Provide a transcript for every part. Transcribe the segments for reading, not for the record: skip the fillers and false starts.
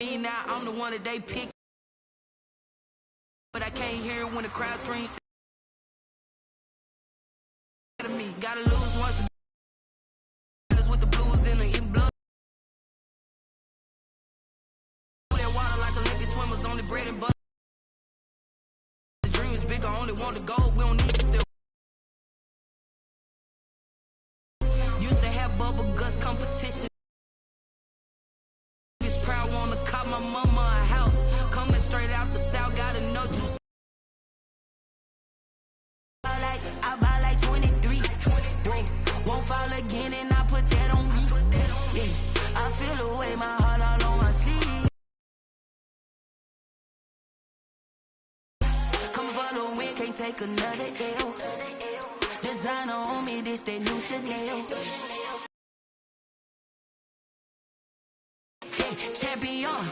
Me now, I'm the one that they pick, but I can't hear it when the crowd screams at me. Gotta lose once with the blues in blood. That water like Olympic swimmers, only bread and butter. The dream is big, I only want the gold, we don't need the silver. Used to have bubble guts competition. Proud, wanna cop my mama a house. Coming straight out the south, gotta know juice. I buy like 23. Won't fall again and I put that on me. Yeah, I feel the way, my heart all on my sleeve. Come for the win, can't take another L. Designer on me, this that new Chanel. Champion,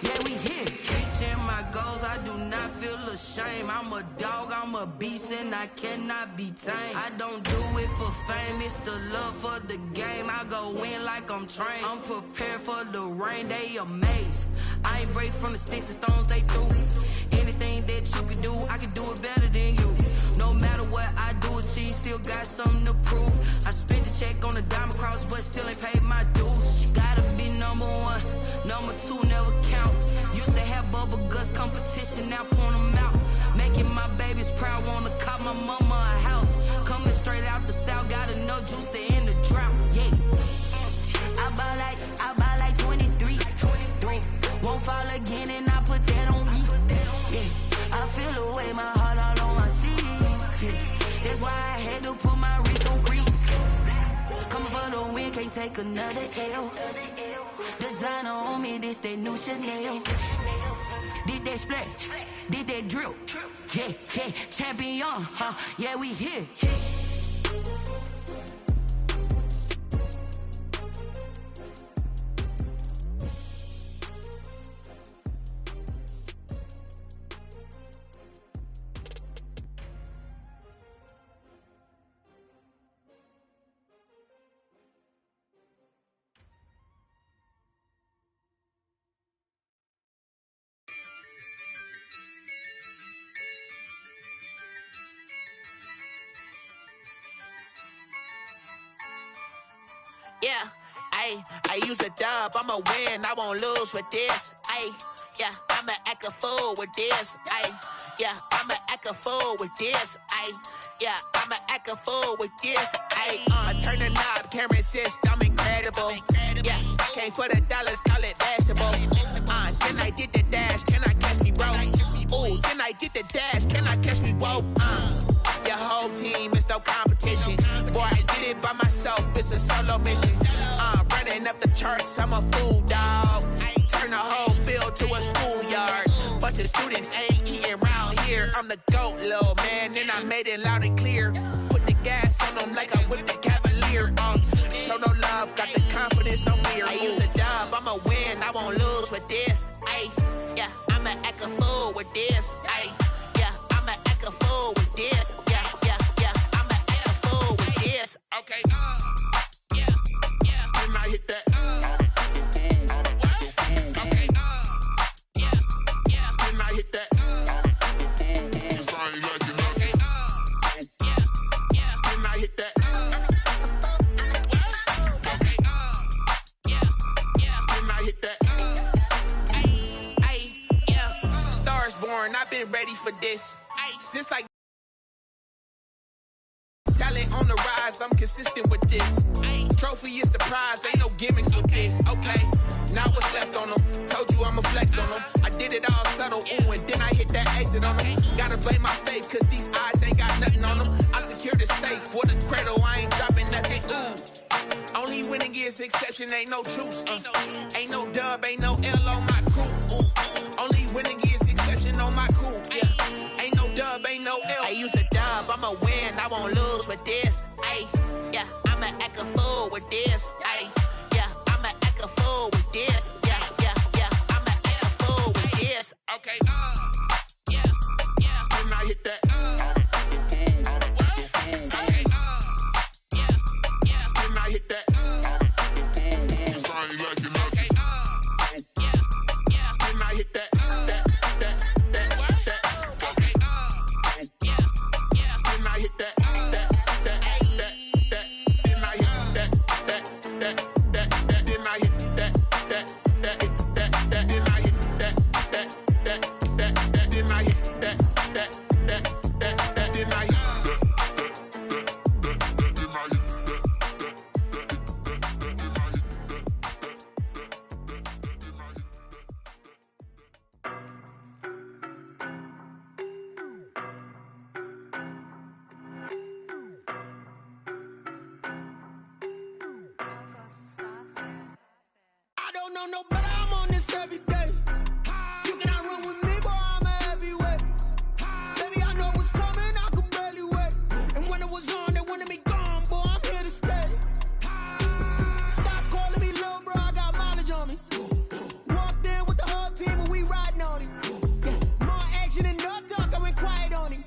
yeah, we here. Reaching my goals, I do not feel ashamed. I'm a dog, I'm a beast, and I cannot be tamed. I don't do it for fame, it's the love for the game. I go in like I'm trained. I'm prepared for the rain, they amazed. I ain't break from the sticks and stones they threw. Anything that you can do, I can do it better than you. No matter what I do, achieve, still got something to prove. I spent the check on the diamond cross, but still ain't paid my dues. Gotta be number one, number two never count. Used to have bubble guts competition, now point them out. Making my babies proud, wanna cop my mama a house. Coming straight out the south, got enough juice to end the drought. Yeah, I buy like 23. Won't fall again and I put that on me. Yeah, I feel the way, my heart all on my sleeve. Yeah, that's why I had to put my wrist on freeze. Coming for the win, can't take another L. Designer on me, this that new Chanel. This that splash, this that drill. Yeah, champion, yeah, we here. Yeah, I use a dub, I'ma win, I won't lose with this. Yeah, I'ma act a fool with this. Yeah, I'ma act a fool with this. Yeah, I'ma act a fool with this. I turn the knob, camera assist, I'm incredible. Yeah, came for the dollars, call it vegetable. Then I did the dash, can I catch me, bro? Ooh, then I did the dash, can I catch me, whoa? Your whole team is no competition. Boy, I did it by myself, it's a solo mission. Running up the charts, I'm a fool, dog. Turn the whole field to a schoolyard. Bunch of students ain't eating round here. I'm the GOAT, little man, and I made it loud and clear. Put the gas on them like I whipped the Cavalier. Show no love, got the confidence, no fear. I use a dub, I'ma win, I won't lose with this. Yeah, I'ma act a fool with this. Yeah, I'ma act a fool with this. Yeah, I'ma act a fool with this. Okay, yeah, and I hit that. Okay, yeah, and I hit that. Cause I ain't like it. Okay, yeah, and I hit that. Okay, yeah, and I hit that. Yeah, Stars born, I've been ready for this. Since like talent on the rise, I'm consistent with this. Trophy is the prize, ain't no gimmicks with this. Okay, now what's left on them? Told you I'ma flex on them. I did it all subtle, ooh, and then I hit that exit on them. Gotta blame my faith, cause these odds ain't got nothing on them. I secure the safe for the cradle, I ain't dropping nothing, ooh. Only winning is exception, ain't no truce. Ain't no dub, ain't no L on my crew. Ooh. Only winning is exception on my crew. Yeah, ain't no dub, ain't no L. I use a dub, I'ma win, I won't lose with this. Yeah, I'ma act a fool with this. Yeah, I'ma act a fool with this. Yeah, I'ma act a fool with this. Okay, yeah, and I hit that. Okay, yeah, and I hit that. Cause I ain't like it. Okay, yeah, know no better, I'm on this every day. You cannot run with me, boy, I'm a heavyweight. Baby, I know what's coming, I could barely wait. And when it was on, they wanted me gone, boy, I'm here to stay. Stop calling me little bro, I got mileage on me. Walked in with the whole team and we riding on him. Yeah, more action and no talk, I went quiet on him.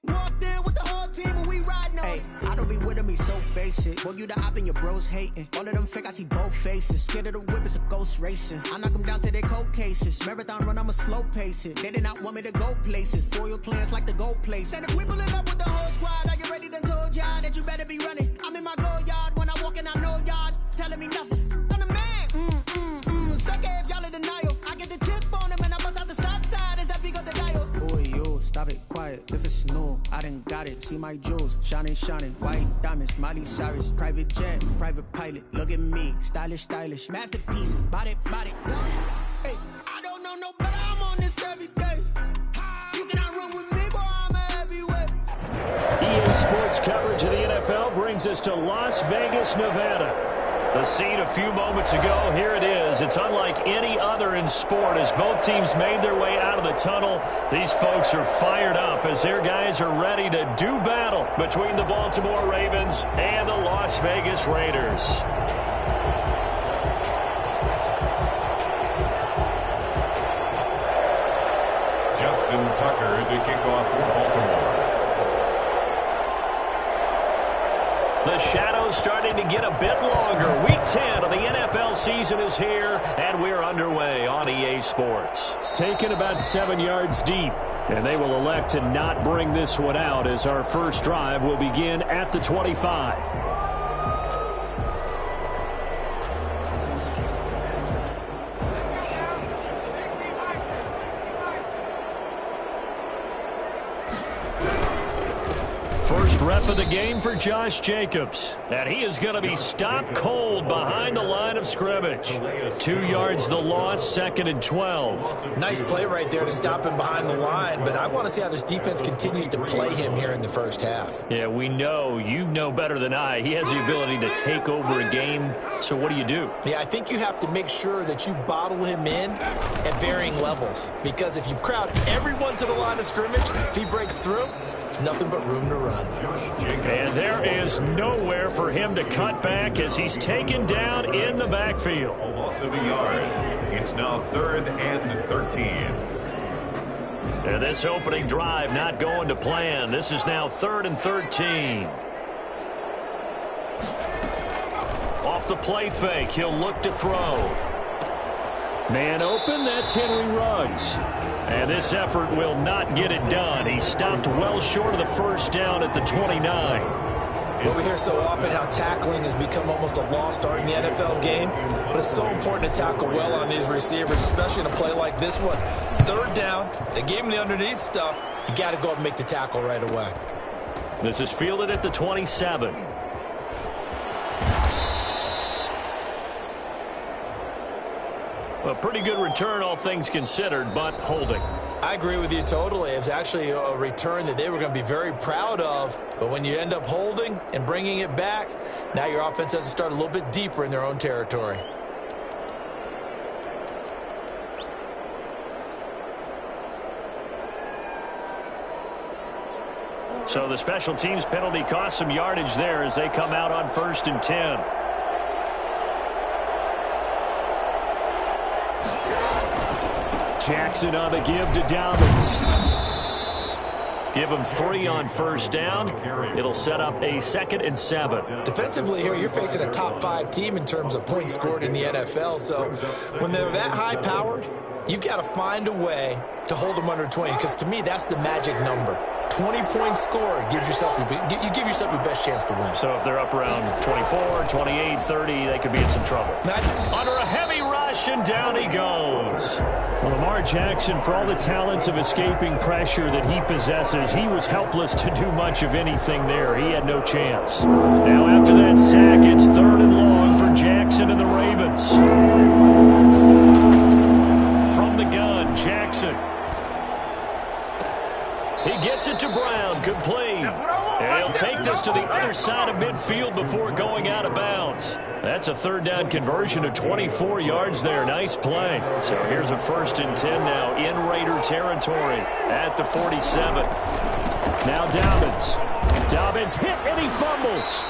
Walked in with the whole team and we riding on him. I don't be with him, he's so basic. Boy, you the op and your bros hating. All of them fake, I see both faces. Scared of the whip, it's a ghost racing. I knock them down to their cold cases. Marathon run, I'ma slow pace it. They did not want me to go places. Foil plans like the gold place. And if we pulling up with the whole squad, are you ready? Done told y'all that you better be running. I'm in my go yard when I walk in, I know y'all telling me nothing. I'm the man, suck it if y'all in denial. I get the chip on him and I bust out the south side. Is that big of the dial? Boy, you, stop it, quiet. If it's new, I done got it. See my jewels, shining, shining. White diamonds, Miley Cyrus. Private jet, private pilot. Look at me, stylish, stylish. Masterpiece, body, body. Hey, I don't know no better, I'm on this every day. You cannot run with me, boy, I'm a heavyweight. EA Sports coverage of the NFL brings us to Las Vegas, Nevada. The scene a few moments ago, here it is. It's unlike any other in sport as both teams made their way out of the tunnel. These folks are fired up as their guys are ready to do battle between the Baltimore Ravens and the Las Vegas Raiders. Justin Tucker to kick off for Baltimore. The shadows starting to get a bit longer. Week 10 of the NFL season is here, and we're underway on EA Sports. Taken about 7 yards deep, and they will elect to not bring this one out as our first drive will begin at the 25. First rep of the game for Josh Jacobs. And he is going to be stopped cold behind the line of scrimmage. 2 yards the loss, 2nd and 12. Nice play right there to stop him behind the line, but I want to see how this defense continues to play him here in the first half. Yeah, we know. You know better than I. He has the ability to take over a game. So what do you do? Yeah, I think you have to make sure that you bottle him in at varying levels. Because if you crowd everyone to the line of scrimmage, if he breaks through, there's nothing but room to run. And there is nowhere for him to cut back as he's taken down in the backfield. A loss of a yard. It's now 3rd and 13. And this opening drive not going to plan. This is now 3rd and 13. Off the play fake, he'll look to throw. Man open, that's Henry Ruggs. And this effort will not get it done. He stopped well short of the first down at the 29. Well, we hear so often how tackling has become almost a lost art in the NFL game, but it's so important to tackle well on these receivers, especially in a play like this one. 3rd down, they gave him the underneath stuff. You got to go up and make the tackle right away. This is fielded at the 27. A pretty good return, all things considered, but holding. I agree with you totally. It's actually a return that they were going to be very proud of. But when you end up holding and bringing it back, now your offense has to start a little bit deeper in their own territory. So the special teams penalty cost some yardage there as they come out on 1st and 10. Jackson on the give to Dobbins. Give him 3 on 1st down. It'll set up a 2nd and 7. Defensively here, you're facing a top 5 team in terms of points scored in the NFL. So when they're that high-powered, you've got to find a way to hold them under 20. Because to me, that's the magic number. 20 points scored gives yourself you give yourself your best chance to win. So if they're up around 24, 28, 30, they could be in some trouble. Under a heavy rush, and down he goes. Well, Lamar Jackson, for all the talents of escaping pressure that he possesses, he was helpless to do much of anything there. He had no chance. Now after that sack, it's 3rd and long for Jackson and the Ravens. From the gun, Jackson. He gets it to Brown, complete. And he'll take this to the other side of midfield before going out of bounds. That's a third down conversion of 24 yards there. Nice play. So here's a 1st and 10 now in Raider territory at the 47. Now Dobbins. Dobbins hit and he fumbles.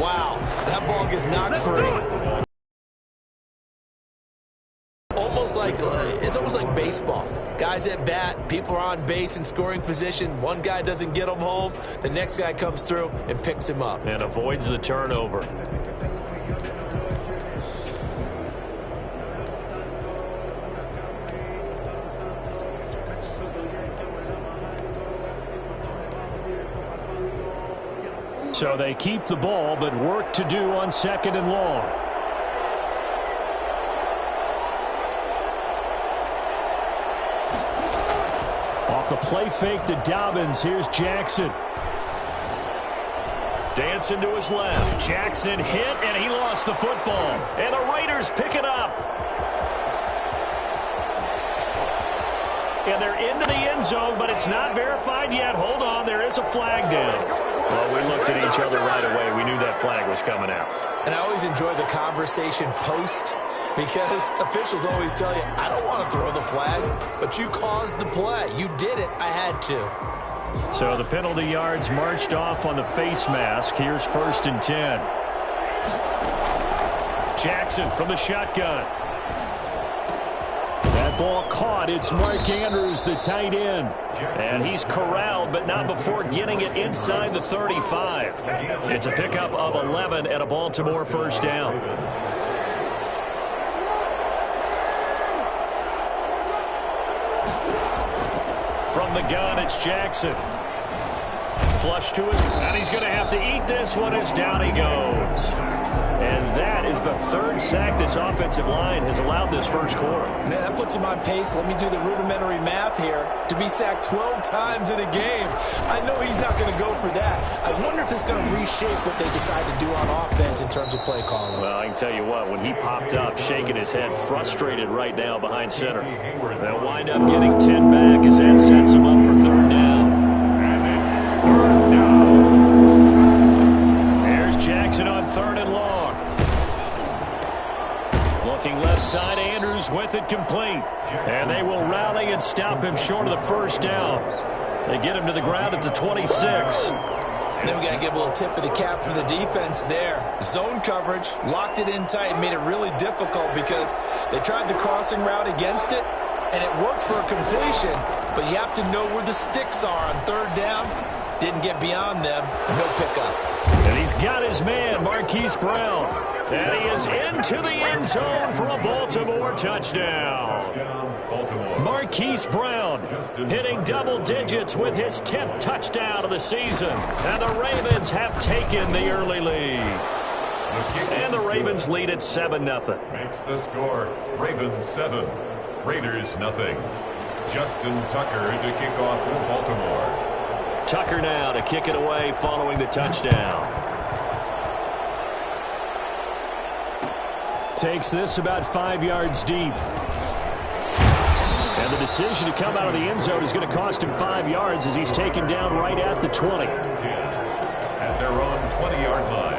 Wow, that ball gets knocked free. It's almost like baseball. Guys at bat, people are on base in scoring position. One guy doesn't get him home. The next guy comes through and picks him up. And avoids the turnover. So they keep the ball, but work to do on 2nd and long. Off the play fake to Dobbins, here's Jackson. Dancing to his left. Jackson hit, and he lost the football. And the Raiders pick it up. And they're into the end zone, but it's not verified yet. Hold on, there is a flag down. Well, we looked at each other right away. We knew that flag was coming out. And I always enjoy the conversation post, because officials always tell you, I don't want to throw the flag, but you caused the play. You did it. I had to. So the penalty yards marched off on the face mask. Here's 1st and 10. Jackson from the shotgun. That ball caught. It's Mark Andrews, the tight end. And he's corralled, but not before getting it inside the 35. It's a pickup of 11 and a Baltimore 1st down. From the gun, it's Jackson. Flush to his, and he's going to have to eat this one as down he goes. And that is the 3rd sack this offensive line has allowed this first quarter. Man, that puts him on pace. Let me do the rudimentary math here. To be sacked 12 times in a game, I know he's not going to go for that. I wonder if it's going to reshape what they decide to do on offense in terms of play calling. Well, I can tell you what, when he popped up, shaking his head, frustrated right now behind center. They'll wind up getting 10 back as that sets him up for 3rd down. And it's 3rd down. There's Jackson on 3rd and long. Looking left side, Andrews with it complete. And they will rally and stop him short of the 1st down. They get him to the ground at the 26. And then we got to give a little tip of the cap for the defense there. Zone coverage, locked it in tight, made it really difficult because they tried the crossing route against it, and it worked for a completion, but you have to know where the sticks are on 3rd down. Didn't get beyond them, no pickup. And he's got his man, Marquise Brown. And he is into the end zone for a Baltimore touchdown. Marquise Brown hitting double digits with his 10th touchdown of the season. And the Ravens have taken the early lead. And the Ravens lead at 7-0. Makes the score Ravens 7, Raiders 0. Justin Tucker to kick off for Baltimore. Tucker now to kick it away following the touchdown. Takes this about 5 yards deep. And the decision to come out of the end zone is going to cost him 5 yards as he's taken down right at the 20. At their own 20-yard line.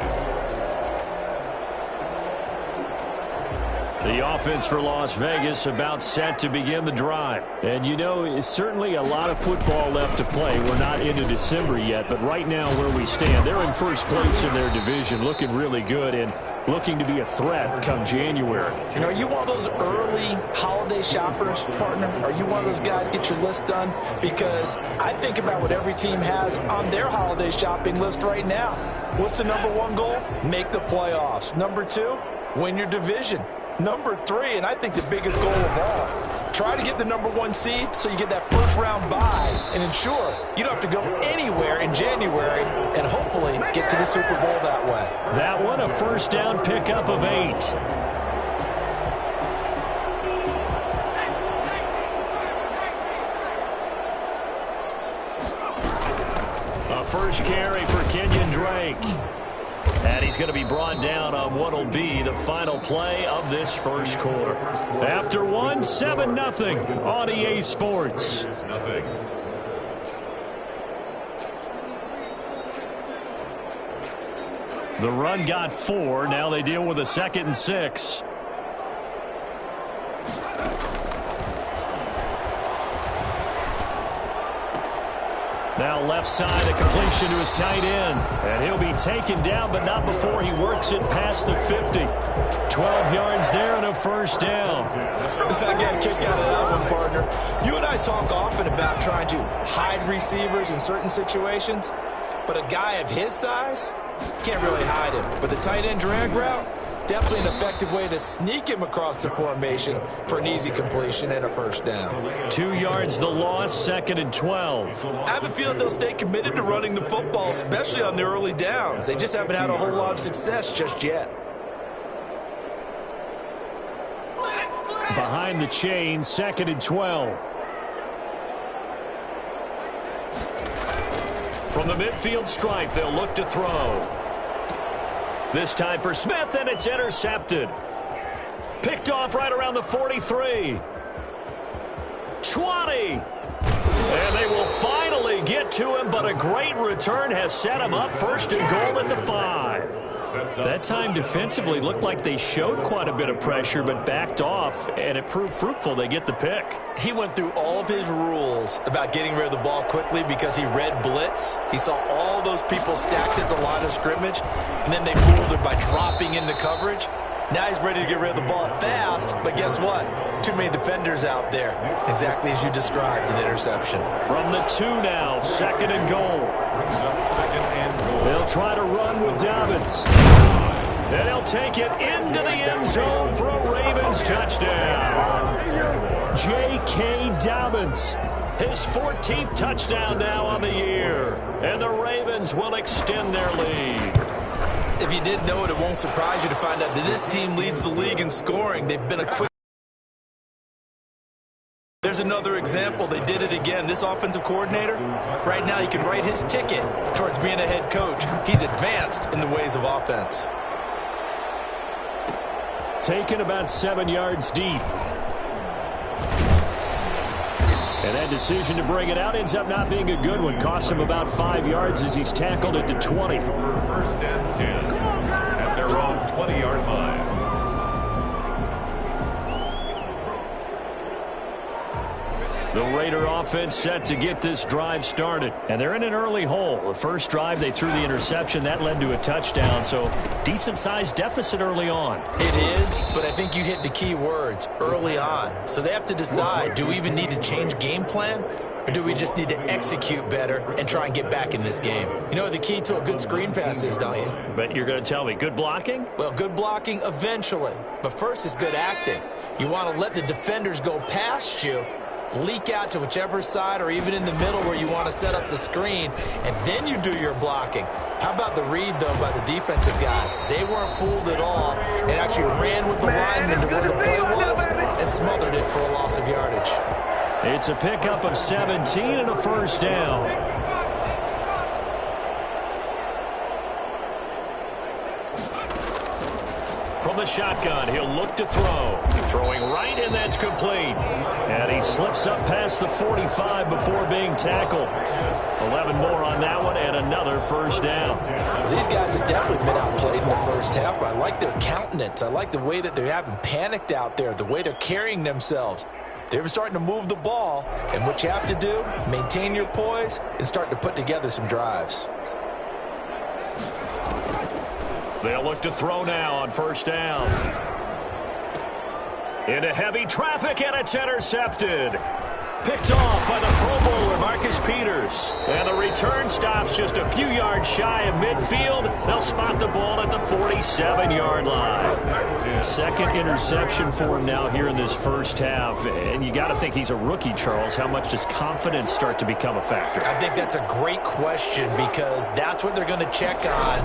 The offense for Las Vegas about set to begin the drive. And, you know, it's certainly a lot of football left to play. We're not into December yet, but right now where we stand, they're in first place in their division, looking really good and looking to be a threat come January. You know, are you one of those early holiday shoppers, partner? Are you one of those guys get your list done? Because I think about what every team has on their holiday shopping list right now. What's the #1 goal? Make the playoffs. #2, win your division. #3, and I think the biggest goal of all, try to get the #1 seed so you get that first round bye and ensure you don't have to go anywhere in January and hopefully get to the Super Bowl that way. That one, a first down pickup of 8. A first carry for Kenyon Drake. And he's going to be brought down on what will be the final play of this first quarter. After one, 7-0 on EA Sports. The run got 4. Now they deal with a 2nd and 6. Now left side, a completion to his tight end. And he'll be taken down, but not before he works it past the 50. 12 yards there and a first down. I got a kick out of that one, partner. You and I talk often about trying to hide receivers in certain situations, but a guy of his size can't really hide him. But the tight end drag route, definitely an effective way to sneak him across the formation for an easy completion and a first down. 2 yards the loss, 2nd and 12. I have a feeling they'll stay committed to running the football, especially on the early downs. They just haven't had a whole lot of success just yet. Behind the chain, 2nd and 12. From the midfield stripe, they'll look to throw. This time for Smith, and it's intercepted. Picked off right around the 43. 20. And they will finally get to him, but a great return has set him up 1st and goal at the 5. That time defensively looked like they showed quite a bit of pressure, but backed off, and it proved fruitful. They get the pick. He went through all of his rules about getting rid of the ball quickly because he read blitz. He saw all those people stacked at the line of scrimmage, and then they fooled him by dropping into coverage. Now he's ready to get rid of the ball fast, but guess what? Too many defenders out there. Exactly as you described, an interception. From the 2 now, 2nd and goal. They'll try to run with Dobbins. And he'll take it into the end zone for a Ravens touchdown. J.K. Dobbins, his 14th touchdown now on the year. And the Ravens will extend their lead. If you didn't know it, it won't surprise you to find out that this team leads the league in scoring. They've been a quick. There's another example. They did it again. This offensive coordinator, right now, he can write his ticket towards being a head coach. He's advanced in the ways of offense. Taken about 7 yards deep. And that decision to bring it out ends up not being a good one. Cost him about 5 yards as he's tackled it to 20. 1st and 10 at their own 20-yard line. The Raider offense set to get this drive started. And they're in an early hole. The first drive, they threw the interception. That led to a touchdown. So decent-sized deficit early on. It is, but I think you hit the key words, early on. So they have to decide, do we even need to change game plan? Or do we just need to execute better and try and get back in this game? You know what the key to a good screen pass is, don't you? But you're going to tell me, good blocking? Well, good blocking eventually. But first is good acting. You want to let the defenders go past you, leak out to whichever side or even in the middle where you want to set up the screen, and then you do your blocking. How about the read, though, by the defensive guys? They weren't fooled at all and actually ran with the lineman to where the play was and smothered it for a loss of yardage. It's a pickup of 17 and a first down. From the shotgun, he'll look to throw. Throwing right, and that's complete. And he slips up past the 45 before being tackled. 11 more on that one, and another first down. These guys have definitely been outplayed in the first half. I like their countenance. I like the way that they haven't panicked out there, the way they're carrying themselves. They're starting to move the ball, and what you have to do, maintain your poise and start to put together some drives. They'll look to throw now on first down. Into heavy traffic, and it's intercepted. Picked off by the Pro Bowler, Marcus Peters. And the return stops just a few yards shy of midfield. They'll spot the ball at the 47-yard line. Second interception for him now here in this first half. And you got to think he's a rookie, Charles. How much does confidence start to become a factor? I think that's a great question because that's what they're going to check on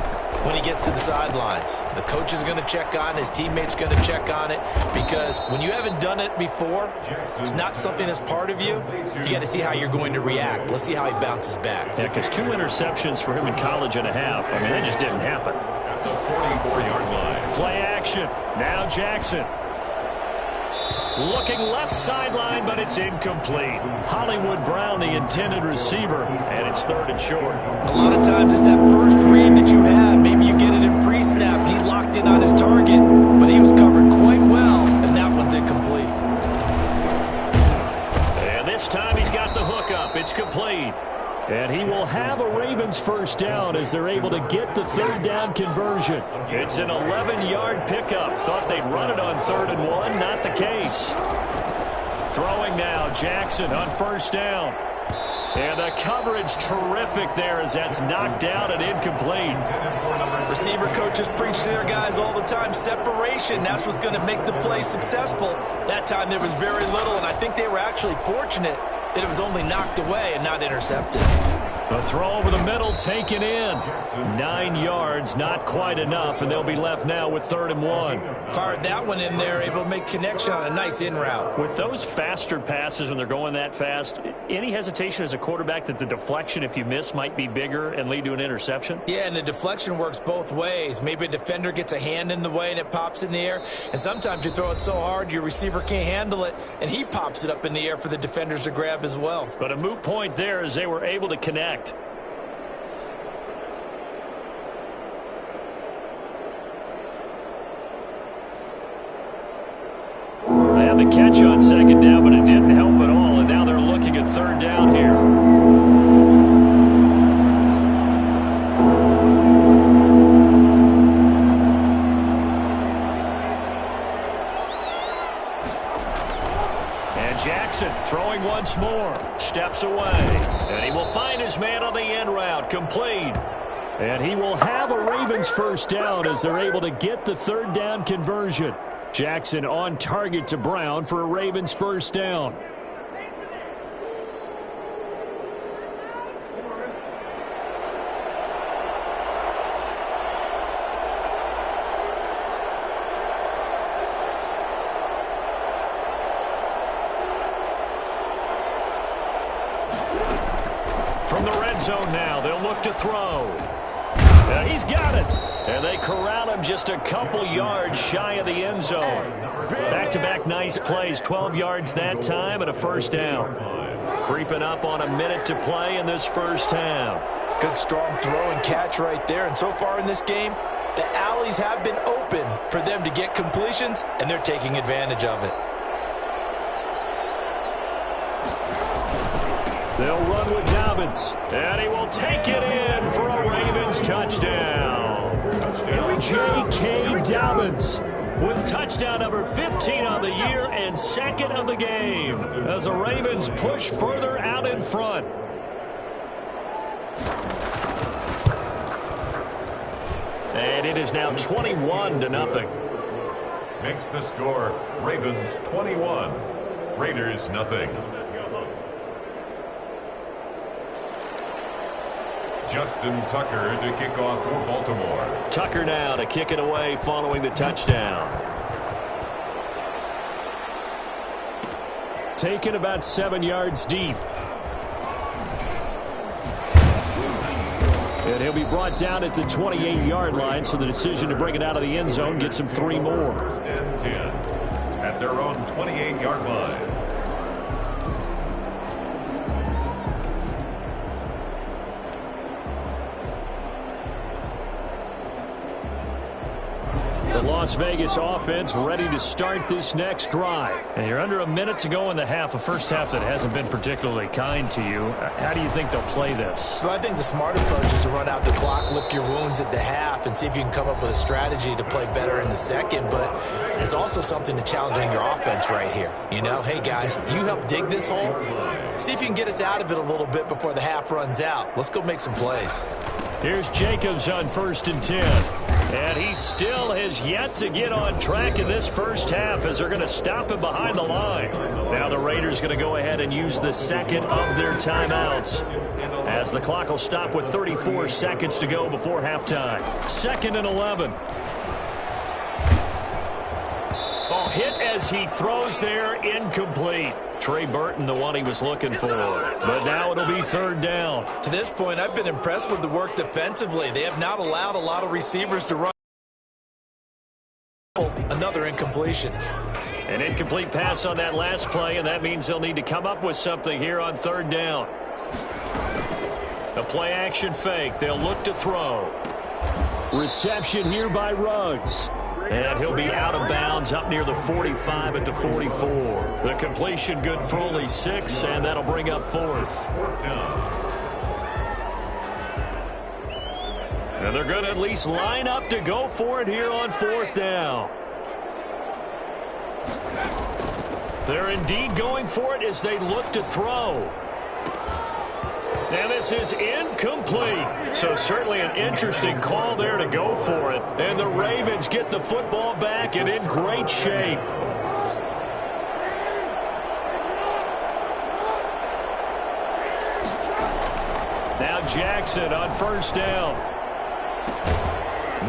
when he gets to the sidelines. The coach is going to check on, his teammates going to check on it, because when you haven't done it before, it's not something that's part of you. You got to see how you're going to react. Let's see how he bounces back. Yeah, because 2 interceptions for him in college and a half. I mean, that just didn't happen. At the 44-yard line. Play action. Now Jackson. Looking left sideline but it's incomplete. Hollywood Brown, the intended receiver, and it's 3rd and short. A lot of times it's that first read that you have. Maybe you get it in pre-snap. He locked in on his target, but he was covered quite well, and that one's incomplete. And this time he's got the hook up. It's complete. And he will have a Ravens first down as they're able to get the 3rd down conversion. It's an 11-yard pickup. Thought they'd run it on 3rd and 1. Not the case. Throwing now, Jackson on first down. And the coverage terrific there as that's knocked out and incomplete. Receiver coaches preach to their guys all the time. Separation, that's what's going to make the play successful. That time there was very little, and I think they were actually fortunate that it was only knocked away and not intercepted. A throw over the middle taken in. 9 yards, not quite enough, and they'll be left now with 3rd and 1. Fired that one in there, able to make connection on a nice in route. With those faster passes when they're going that fast, any hesitation as a quarterback that the deflection, if you miss, might be bigger and lead to an interception? Yeah, and the deflection works both ways. Maybe a defender gets a hand in the way and it pops in the air, and sometimes you throw it so hard your receiver can't handle it, and he pops it up in the air for the defenders to grab as well. But a moot point there as they were able to connect. They had the catch on 2nd down, but it didn't help at all, and now they're looking at 3rd down here. And Jackson throwing once more. Steps away. And he will find his man on the end route. Complete. And he will have a Ravens first down as they're able to get the 3rd down conversion. Jackson on target to Brown for a Ravens first down. From the red zone now, they'll look to throw. And he's got it. And they corral him just a couple yards shy of the end zone. Back-to-back nice plays, 12 yards that time and a first down. Creeping up on a minute to play in this first half. Good strong throw and catch right there. And so far in this game, the alleys have been open for them to get completions, and they're taking advantage of it. They'll run with Dobbins, and he will take it in for a Ravens touchdown. J.K. Dobbins with touchdown number 15 on the year and 2nd of the game as the Ravens push further out in front. And it is now 21-0. Makes the score Ravens 21, Raiders nothing. Justin Tucker to kick off for Baltimore. Tucker now to kick it away following the touchdown. Taken about 7 yards deep. And he'll be brought down at the 28-yard line, so the decision to bring it out of the end zone gets him 3 more. 1st and 10 at their own 28-yard line. The Las Vegas offense ready to start this next drive. And you're under a minute to go in the half, a first half that hasn't been particularly kind to you. How do you think they'll play this? Well, I think the smart approach is to run out the clock, lick your wounds at the half, and see if you can come up with a strategy to play better in the second. But there's also something to challenging your offense right here. You know, hey, guys, you help dig this hole. See if you can get us out of it a little bit before the half runs out. Let's go make some plays. Here's Jacobs on 1st and 10. And he still has yet to get on track in this first half as they're going to stop him behind the line. Now the Raiders going to go ahead and use the second of their timeouts as the clock will stop with 34 seconds to go before halftime. 2nd and 11. Oh, hit as he throws there, incomplete. Trey Burton, the one he was looking for. But now it'll be 3rd down. To this point, I've been impressed with the work defensively. They have not allowed a lot of receivers to run. Another incompletion. An incomplete pass on that last play, and that means they'll need to come up with something here on third down. A play-action fake. They'll look to throw. Reception here by Ruggs. And he'll be out of bounds up near the 45 at the 44. The completion good for only 6, and that'll bring up fourth. And they're going to at least line up to go for it here on fourth down. They're indeed going for it as they look to throw. And this is incomplete. So certainly an interesting call there to go for it. And the Ravens get the football back and in great shape. Now Jackson on first down.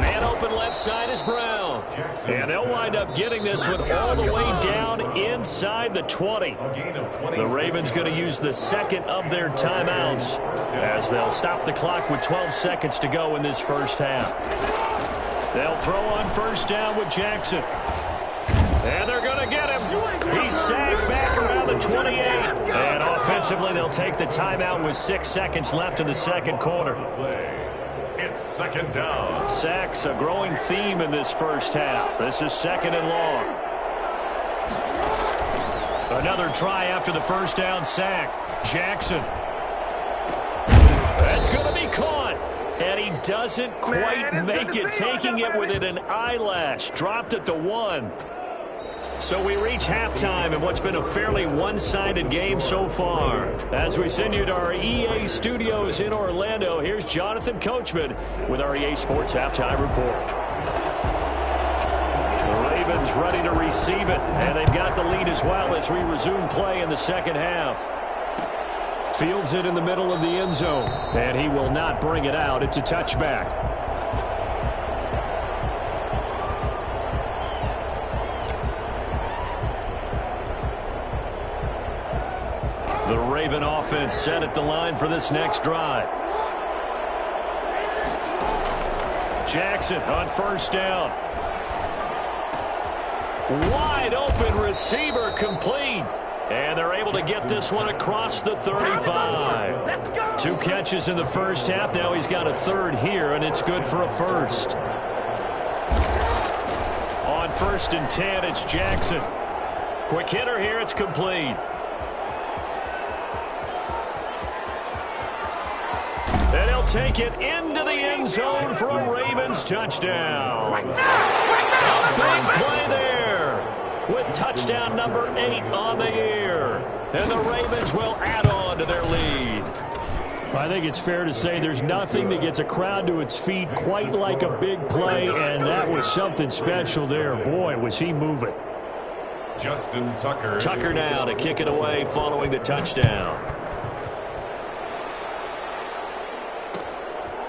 Man open left side is Brown. And they'll wind up getting this one all the way down inside the 20. The Ravens going to use the second of their timeouts as they'll stop the clock with 12 seconds to go in this first half. They'll throw on first down with Jackson. And they're going to get him. He's sagged back around the 28. And offensively, they'll take the timeout with 6 seconds left in the second quarter. It's second down. Sacks, a growing theme in this first half. This is second and long. Another try after the first down sack. Jackson. That's going to be caught. And he doesn't quite make it, taking it within an eyelash. Dropped at the 1. So we reach halftime in what's been a fairly one-sided game so far. As we send you to our EA studios in Orlando, here's Jonathan Coachman with our EA Sports Halftime Report. The Ravens ready to receive it, and they've got the lead as well as we resume play in the second half. Fields it in the middle of the end zone, and he will not bring it out. It's a touchback. The Raven offense set at the line for this next drive. Jackson on first down. Wide open receiver complete. And they're able to get this one across the 35. 2 catches in the first half. Now he's got a third here, and it's good for a first. On first and 10, it's Jackson. Quick hitter here, it's complete. And he'll take it into the end zone for a Ravens touchdown. A big play there with touchdown number 8 on the year. And the Ravens will add on to their lead. I think it's fair to say there's nothing that gets a crowd to its feet quite like a big play, and that was something special there. Boy, was he moving. Justin Tucker. Tucker now to kick it away following the touchdown.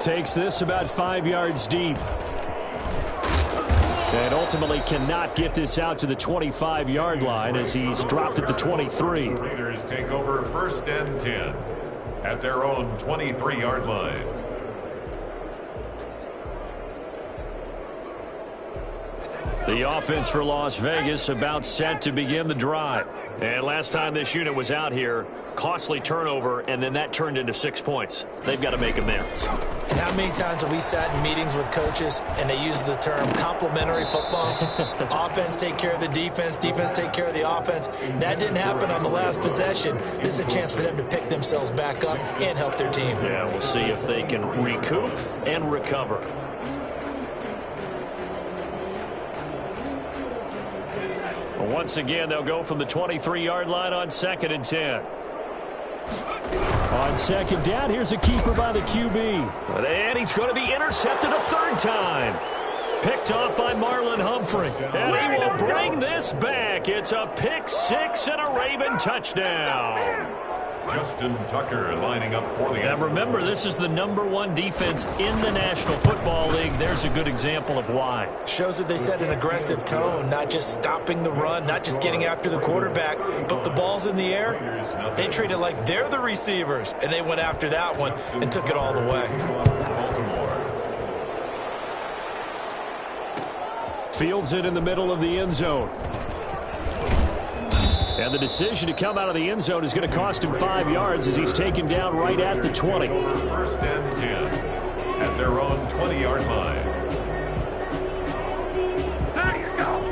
Takes this about 5 yards deep. And ultimately cannot get this out to the 25-yard line as he's dropped at the 23. The Raiders take over first and 10 at their own 23-yard line. The offense for Las Vegas about set to begin the drive. And last time this unit was out here, costly turnover, and then that turned into 6 points. They've got to make amends. And how many times have we sat in meetings with coaches and they use the term complementary football? Offense take care of the defense, defense take care of the offense. That didn't happen on the last possession. This is a chance for them to pick themselves back up and help their team. Yeah, we'll see if they can recoup and recover. Once again, they'll go from the 23-yard line on second and 10. On second down, here's a keeper by the QB. And he's going to be intercepted a third time. Picked off by Marlon Humphrey. And he will bring this back. It's a pick six and a Raven touchdown. Justin Tucker lining up for the... And remember, this is the #1 defense in the National Football League. There's a good example of why. Shows that they set an aggressive tone, not just stopping the run, not just getting after the quarterback, but the ball's in the air. They treat it like they're the receivers, and they went after that one and took it all the way. Fields it in the middle of the end zone. And the decision to come out of the end zone is going to cost him 5 yards as he's taken down right at the 20. First and 10 at their own 20-yard line. There you go.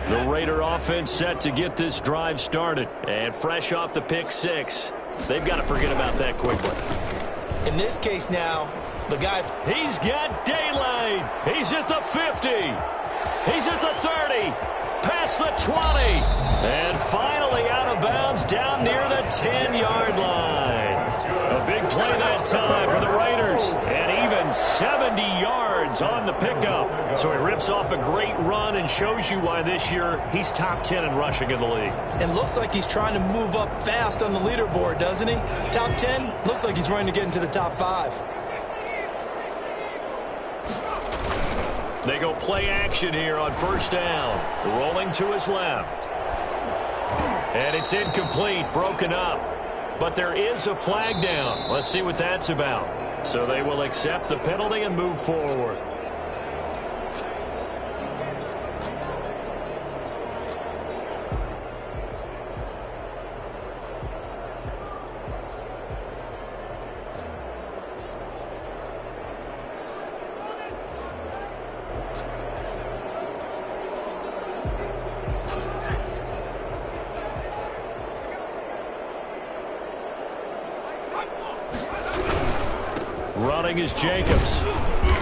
The Raider offense set to get this drive started. And fresh off the pick six, they've got to forget about that quickly. In this case now, the guy... He's got daylight. He's at the 50. He's at the 30. Past the 20. And finally out of bounds down near the 10-yard line. A big play that time for the Raiders. And even 70 yards on the pickup. So he rips off a great run and shows you why this year he's top 10 in rushing in the league. It looks like he's trying to move up fast on the leaderboard, doesn't he? Top 10, looks like he's running to get into the top 5. They go play action here on first down. Rolling to his left. And it's incomplete, broken up. But there is a flag down. Let's see what that's about. So they will accept the penalty and move forward. Running is Jacobs.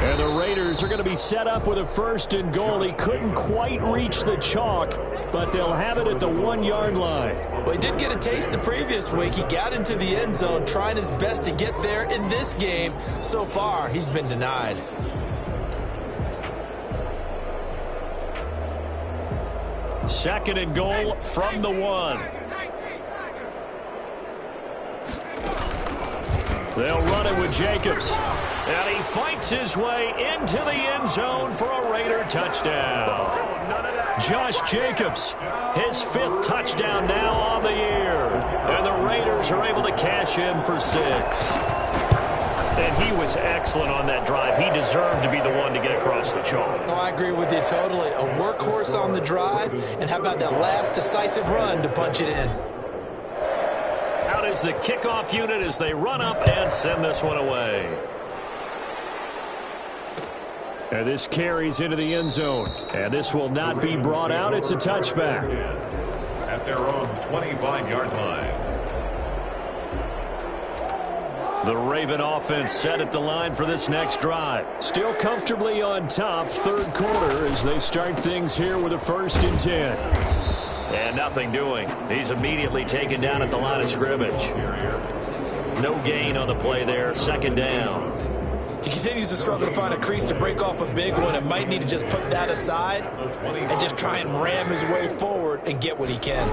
And the Raiders are going to be set up with a first and goal. He couldn't quite reach the chalk, but they'll have it at the 1-yard line. Well, he did get a taste the previous week. He got into the end zone trying his best to get there in this game. So far, he's been denied. Second and goal from the 1. They'll run it with Jacobs. And he fights his way into the end zone for a Raider touchdown. Josh Jacobs, his 5th touchdown now on the year. And the Raiders are able to cash in for 6. And he was excellent on that drive. He deserved to be the one to get across the chalk. Oh, I agree with you totally. A workhorse on the drive. And how about that last decisive run to punch it in? Out is the kickoff unit as they run up and send this one away. And this carries into the end zone. And this will not be brought out. It's a touchback. At their own 25-yard line. The Raven offense set at the line for this next drive. Still comfortably on top, third quarter as they start things here with a 1st and 10. And nothing doing. He's immediately taken down at the line of scrimmage. No gain on the play there. Second down. He continues to struggle to find a crease to break off a big one and might need to just put that aside and just try and ram his way forward and get what he can.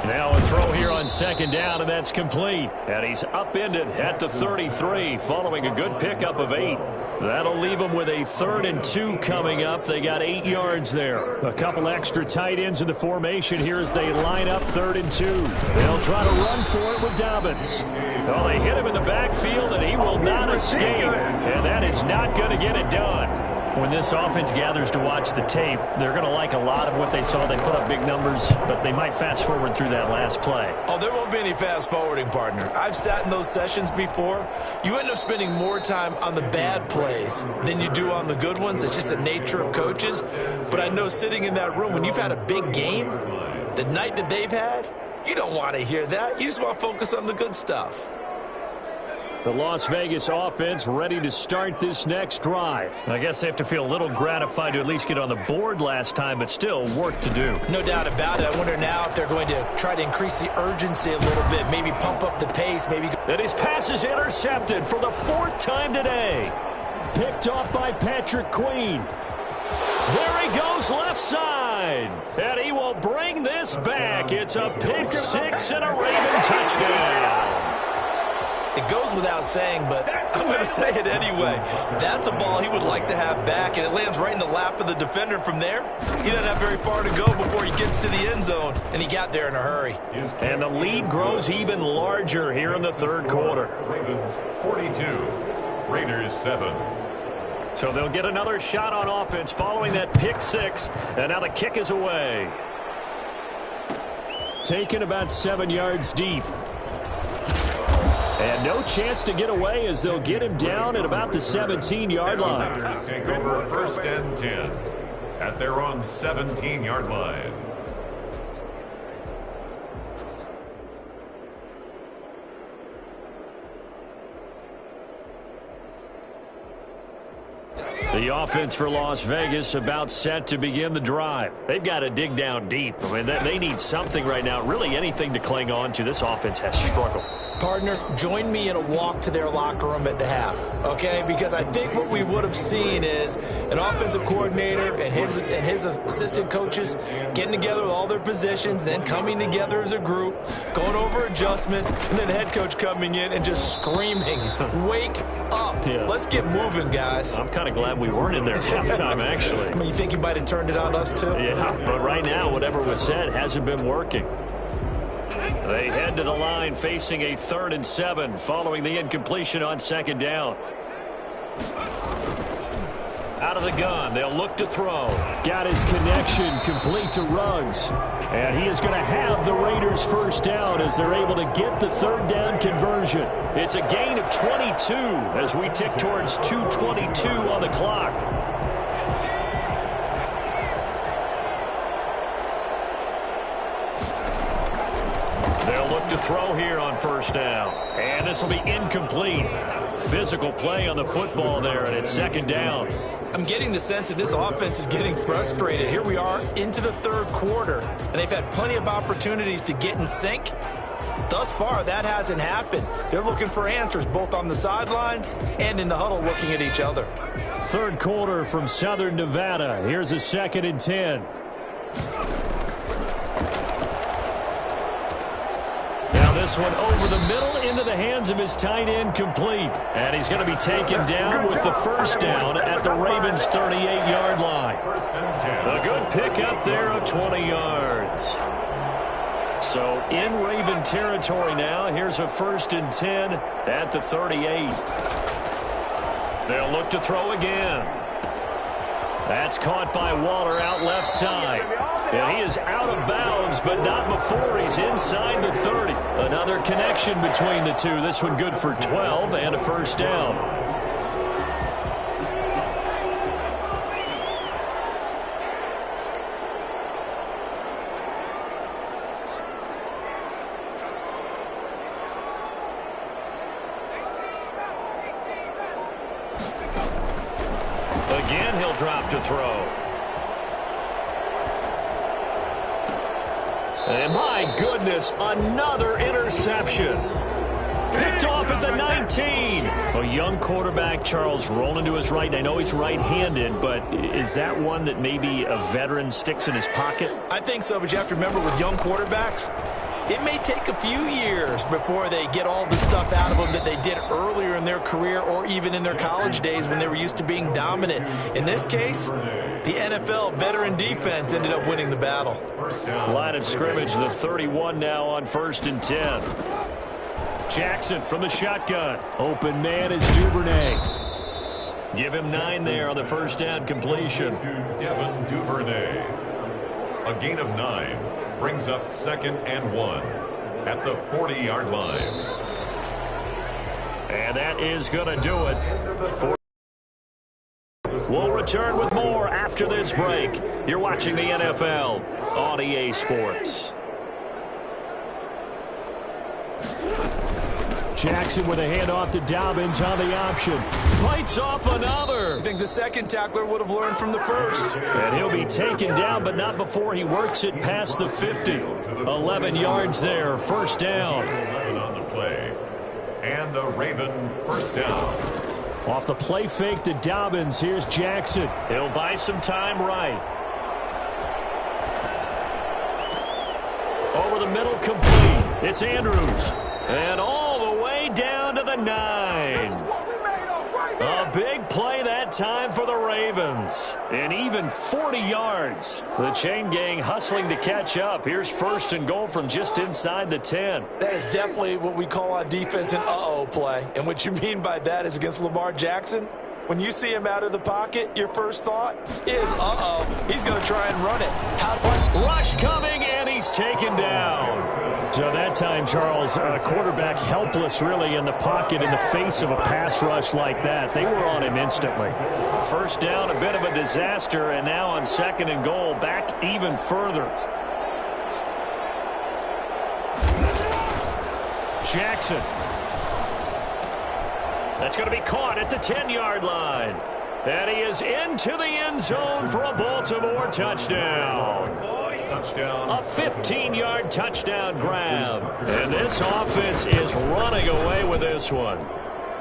Now a throw here on second down, and that's complete. And he's upended at the 33 following a good pickup of 8. That'll leave them with a 3rd and 2 coming up. They got 8 yards there. A couple extra tight ends in the formation here as they line up 3rd and 2. They'll try to run for it with Dobbins. Oh, they hit him in the backfield, and he will not escape. And that is not going to get it done. When this offense gathers to watch the tape, they're going to like a lot of what they saw. They put up big numbers, but they might fast forward through that last play. Oh, there won't be any fast forwarding, partner. I've sat in those sessions before. You end up spending more time on the bad plays than you do on the good ones. It's just the nature of coaches. But I know sitting in that room, when you've had a big game, the night that they've had, you don't want to hear that. You just want to focus on the good stuff. The Las Vegas offense ready to start this next drive. I guess they have to feel a little gratified to at least get on the board last time, but still work to do. No doubt about it. I wonder now if they're going to try to increase the urgency a little bit, maybe pump up the pace, maybe. And his pass is intercepted for the 4th time today. Picked off by Patrick Queen. There he goes left side. And he will bring this back. It's a pick 6 and a Raven touchdown. It goes without saying, but I'm going to say it anyway. That's a ball he would like to have back, and it lands right in the lap of the defender. From there, he doesn't have very far to go before he gets to the end zone, and he got there in a hurry. And the lead grows even larger here in the third quarter. Ravens 42, Raiders 7. So they'll get another shot on offense following that pick six, and now the kick is away. Taken about 7 yards deep. And no chance to get away as they'll get him down at about the 17-yard line. Raiders take over 1st and 10 at their own 17-yard line. The offense for Las Vegas about set to begin the drive. They've got to dig down deep. I mean, they need something right now, really anything to cling on to. This offense has struggled. Partner, join me in a walk to their locker room at the half, okay? Because I think what we would have seen is an offensive coordinator and his assistant coaches getting together with all their positions, then coming together as a group, going over adjustments, and then the head coach coming in and just screaming, "Wake up. Yeah. Let's get moving, guys." I'm kind of glad we weren't in there at halftime, actually. I mean, you think you might have turned it on us, too? Yeah, but right now, whatever was said hasn't been working. They head to the line facing a 3rd and 7 following the incompletion on 2nd down. Out of the gun, they'll look to throw. Got his connection complete to Ruggs. And he is going to have the Raiders' 1st down as they're able to get the 3rd down conversion. It's a gain of 22 as we tick towards 2:22 on the clock. They'll look to throw here on 1st down. And this will be incomplete. Physical play on the football there, and it's 2nd down. I'm getting the sense that this offense is getting frustrated. Here we are into the 3rd quarter, and they've had plenty of opportunities to get in sync. Thus far, that hasn't happened. They're looking for answers both on the sidelines and in the huddle looking at each other. 3rd quarter from Southern Nevada. Here's a 2nd and 10. This one over the middle into the hands of his tight end, complete. And he's going to be taken down with the 1st down at the Ravens' 38-yard line. A good pickup there of 20 yards. So in Raven territory now. Here's a 1st and 10 at the 38. They'll look to throw again. That's caught by Waller out left side. And he is out of bounds, but not before he's inside the 30. Another connection between the two. This one good for 12 and a 1st down. Again, he'll drop to throw. And my goodness, another interception. Picked off at the 19. A young quarterback, Charles, rolling to his right. And I know he's right-handed, but is that one that maybe a veteran sticks in his pocket? I think so, but you have to remember with young quarterbacks, it may take a few years before they get all the stuff out of them that they did earlier in their career or even in their college days when they were used to being dominant. In this case, the NFL veteran defense ended up winning the battle. Line of scrimmage, the 31 now on 1st and 10. Jackson from the shotgun. Open man is Duvernay. Give him 9 there on the 1st down completion. To Devin Duvernay. A gain of 9 brings up 2nd and 1 at the 40-yard line. And that is going to do it. We'll return with more after this break. You're watching the NFL on EA Sports. Jackson with a handoff to Dobbins on the option. Fights off another. I think the second tackler would have learned from the first. And he'll be taken down, but not before he works it past the 50. 11 yards there, 1st down. 11 on the play. And a Raven 1st down. Off the play fake to Dobbins, here's Jackson. He'll buy some time right. Over the middle, complete. It's Andrews. And all the way down to the the 9. A big play that time for the Ravens. And even 40 yards. The chain gang hustling to catch up. Here's 1st and goal from just inside the 10. That is definitely what we call on defense an uh-oh play. And what you mean by that is against Lamar Jackson, when you see him out of the pocket, your first thought is, uh-oh, he's going to try and run it. Rush coming, and he's taken down. So that time, Charles, a quarterback helpless really in the pocket in the face of a pass rush like that. They were on him instantly. 1st down, a bit of a disaster, and now on 2nd and goal, back even further. Jackson. That's going to be caught at the 10-yard line. And he is into the end zone for a Baltimore touchdown. A 15-yard touchdown grab. And this offense is running away with this one,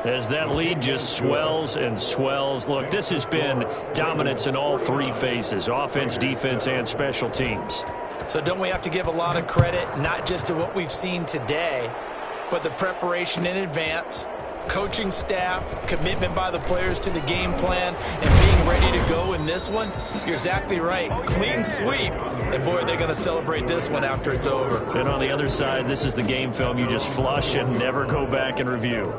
as that lead just swells and swells. Look, this has been dominance in all 3 phases, offense, defense, and special teams. So don't we have to give a lot of credit, not just to what we've seen today, but the preparation in advance, coaching staff, commitment by the players to the game plan, and being ready to go in this one? You're exactly right. Clean sweep. And, boy, they're going to celebrate this one after it's over. And on the other side, this is the game film you just flush and never go back and review.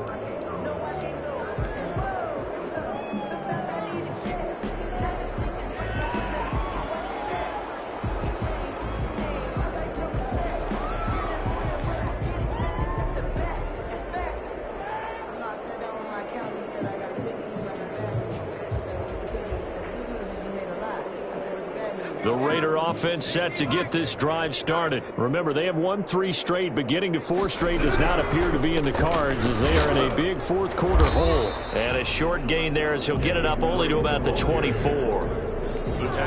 The Raider offense set to get this drive started. Remember, they have won 3 straight, but getting to 4 straight does not appear to be in the cards as they are in a big 4th quarter hole. And a short gain there as he'll get it up only to about the 24.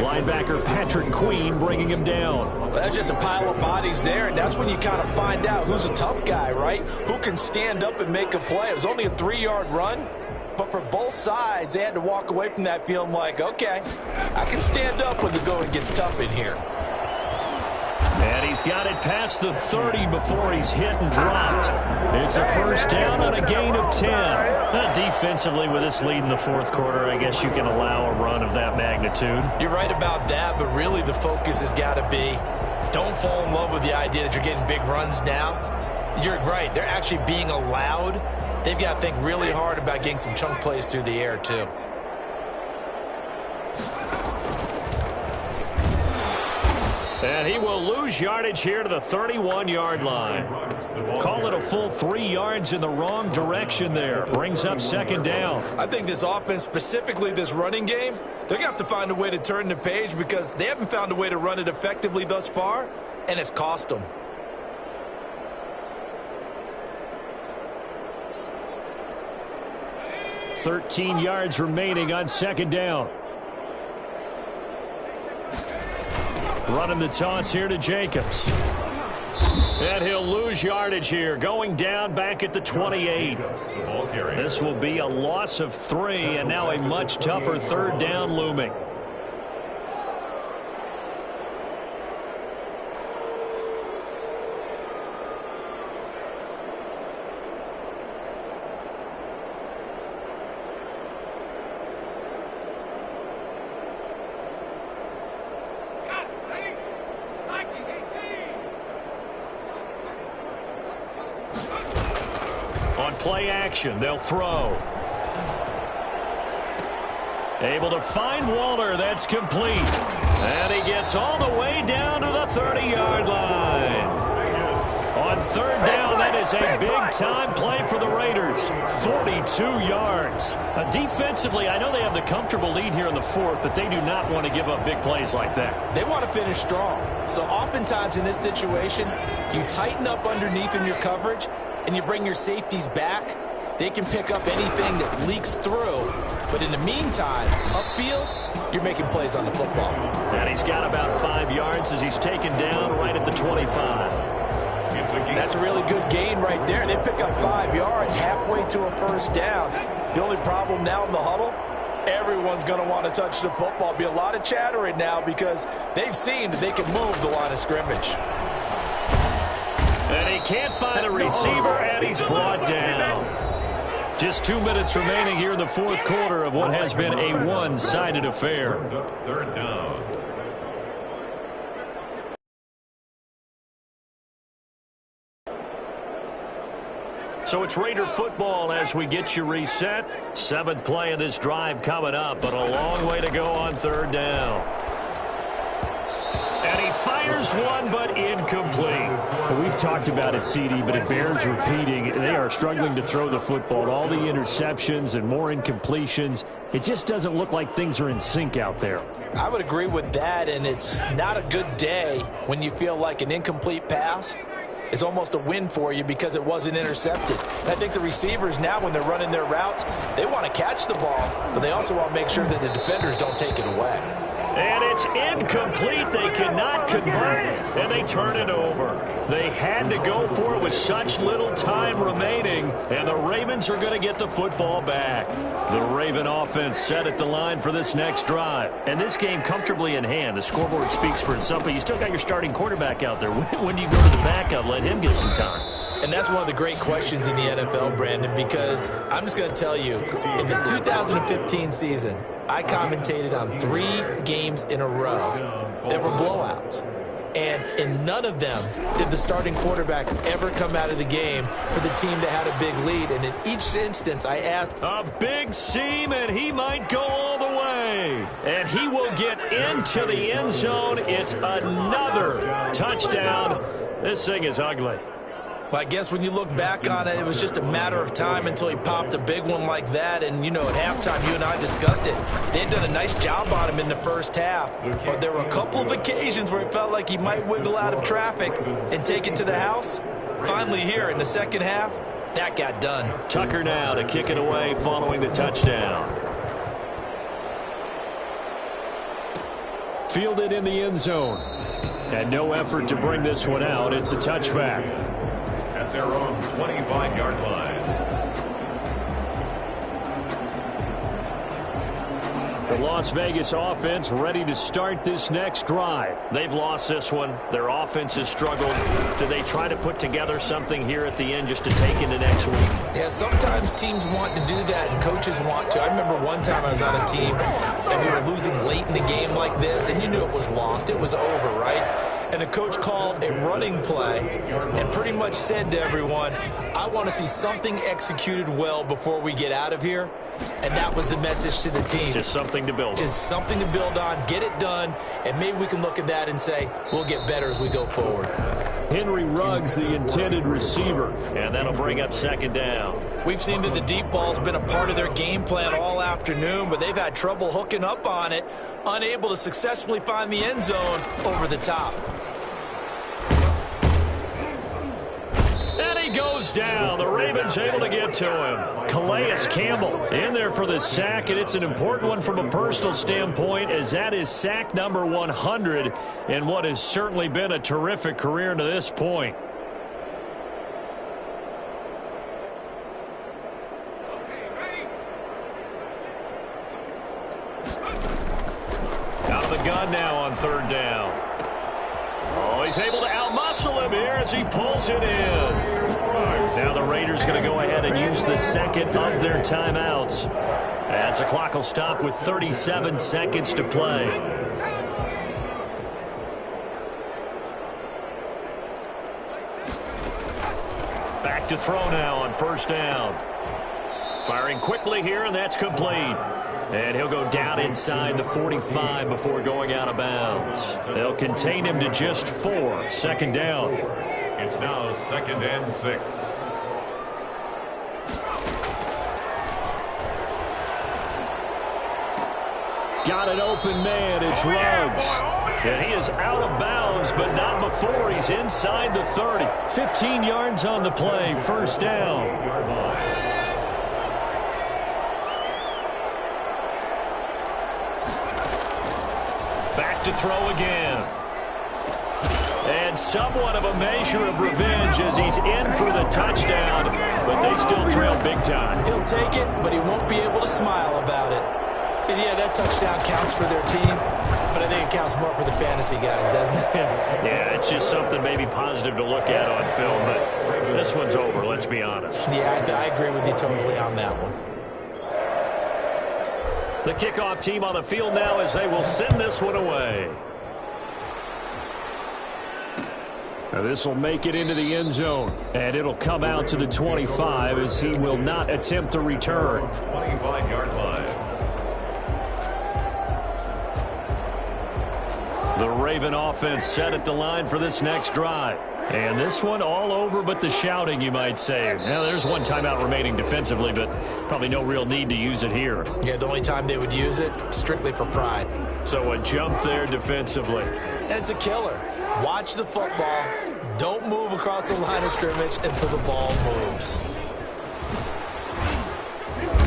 Linebacker Patrick Queen bringing him down. Well, that's just a pile of bodies there, and that's when you kind of find out who's a tough guy, right? Who can stand up and make a play. It was only a 3-yard run. But for both sides, they had to walk away from that feeling like, okay, I can stand up when the going gets tough in here. And he's got it past the 30 before he's hit and dropped. It's a 1st down on a gain of 10. Defensively, with this lead in the 4th quarter, I guess you can allow a run of that magnitude. You're right about that, but really the focus has got to be, don't fall in love with the idea that you're getting big runs now. You're right. They're actually being allowed. They've got to think really hard about getting some chunk plays through the air, too. And he will lose yardage here to the 31-yard line. Call it a full 3 yards in the wrong direction there. Brings up 2nd down. I think this offense, specifically this running game, they're going to have to find a way to turn the page because they haven't found a way to run it effectively thus far, and it's cost them. 13 yards remaining on 2nd down. Running the toss here to Jacobs. And he'll lose yardage here, going down back at the 28. This will be a loss of 3, and now a much tougher 3rd down looming. Play action, they'll throw. Able to find Waller, that's complete. And he gets all the way down to the 30-yard line. On 3rd down, that is a big-time play for the Raiders. 42 yards. Defensively, I know they have the comfortable lead here in the 4th, but they do not want to give up big plays like that. They want to finish strong. So oftentimes in this situation, you tighten up underneath in your coverage, and you bring your safeties back. They can pick up anything that leaks through. But in the meantime, upfield, you're making plays on the football. And he's got about 5 yards as he's taken down right at the 25. That's a really good gain right there. They pick up 5 yards halfway to a 1st down. The only problem now in the huddle, everyone's going to want to touch the football. Be a lot of chattering now because they've seen that they can move the line of scrimmage. And he can't find a receiver, and he's brought down. Just 2 minutes remaining here in the fourth quarter of what has been a one-sided affair. Third down. So it's Raider football as we get you reset. 7th play of this drive coming up, but a long way to go on third down. And he fires one, but incomplete. Well, we've talked about it, CD, but it bears repeating. They are struggling to throw the football. All the interceptions and more incompletions. It just doesn't look like things are in sync out there. I would agree with that, and it's not a good day when you feel like an incomplete pass is almost a win for you because it wasn't intercepted. And I think the receivers now, when they're running their routes, they want to catch the ball, but they also want to make sure that the defenders don't take it away. And it's incomplete. They cannot convert, and they turn it over. They had to go for it with such little time remaining, and the Ravens are going to get the football back. The Raven offense set at the line for this next drive. And this game comfortably in hand. The scoreboard speaks for itself, but you still got your starting quarterback out there. When do you go to the backup? Let him get some time. And that's one of the great questions in the NFL, Brandon, because I'm just going to tell you, in the 2015 season, I commentated on 3 games in a row that were blowouts. And in none of them did the starting quarterback ever come out of the game for the team that had a big lead. And in each instance, I asked. A big seam, and he might go all the way. And he will get into the end zone. It's another touchdown. This thing is ugly. Well, I guess when you look back on it, it was just a matter of time until he popped a big one like that. And, you know, at halftime, you and I discussed it. They had done a nice job on him in the first half. But there were a couple of occasions where it felt like he might wiggle out of traffic and take it to the house. Finally here in the second half, that got done. Tucker now to kick it away following the touchdown. Fielded in the end zone. And no effort to bring this one out. It's a touchback. At their own 25-yard line. The Las Vegas offense ready to start this next drive. They've lost this one. Their offense has struggled. Do they try to put together something here at the end just to take into next week? Yeah, sometimes teams want to do that and coaches want to. I remember one time I was on a team and we were losing late in the game like this, and you knew it was lost. It was over, right? And the coach called a running play and pretty much said to everyone, I want to see something executed well before we get out of here. And that was the message to the team. Just something to build on. Just something to build on, get it done, and maybe we can look at that and say, we'll get better as we go forward. Henry Ruggs, the intended receiver, and that'll bring up second down. We've seen that the deep ball's been a part of their game plan all afternoon, but they've had trouble hooking up on it, unable to successfully find the end zone over the top. And he goes down. The Ravens able to get to him. Calais Campbell in there for the sack, and it's an important one from a personal standpoint, as that is sack number 100 in what has certainly been a terrific career to this point. Out of the gun now on third down. Oh, he's able to outmuscle him here as he pulls it in. Now the Raiders going to go ahead and use the second of their timeouts, as the clock will stop with 37 seconds to play. Back to throw now on first down. Firing quickly here, and that's complete. And he'll go down inside the 45 before going out of bounds. They'll contain him to just 4. Second down. It's now 2nd and 6. Got an open man. It's Ruggs. And he is out of bounds, but not before he's inside the 30. 15 yards on the play. First down. Back to throw again. And somewhat of a measure of revenge as he's in for the touchdown, but they still trail big time. He'll take it, but he won't be able to smile about it. And yeah, that touchdown counts for their team, but I think it counts more for the fantasy guys, doesn't it? Yeah, it's just something maybe positive to look at on film, but this one's over, let's be honest. Yeah, I agree with you totally on that one. The kickoff team on the field now as they will send this one away. Now this will make it into the end zone, and it'll come out to the 25 as he will not attempt to return. 25-yard line. The Raven offense set at the line for this next drive. And this one all over but the shouting, you might say. Now, there's one timeout remaining defensively, but probably no real need to use it here. Yeah, the only time they would use it, strictly for pride. So a jump there defensively. And it's a killer. Watch the football. Don't move across the line of scrimmage until the ball moves.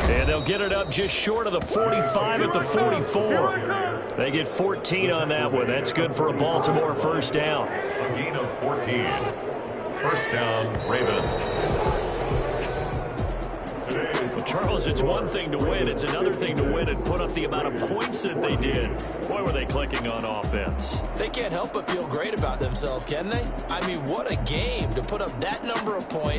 And they'll get it up just short of the 45 at the 44. They get 14 on that one. That's good for a Baltimore first down. A gain of 14. First down, Ravens. Well, Charles, it's one thing to win. It's another thing to win and put up the amount of points that they did. Boy, were they clicking on offense. They can't help but feel great about themselves, can they? I mean, what a game to put up that number of points.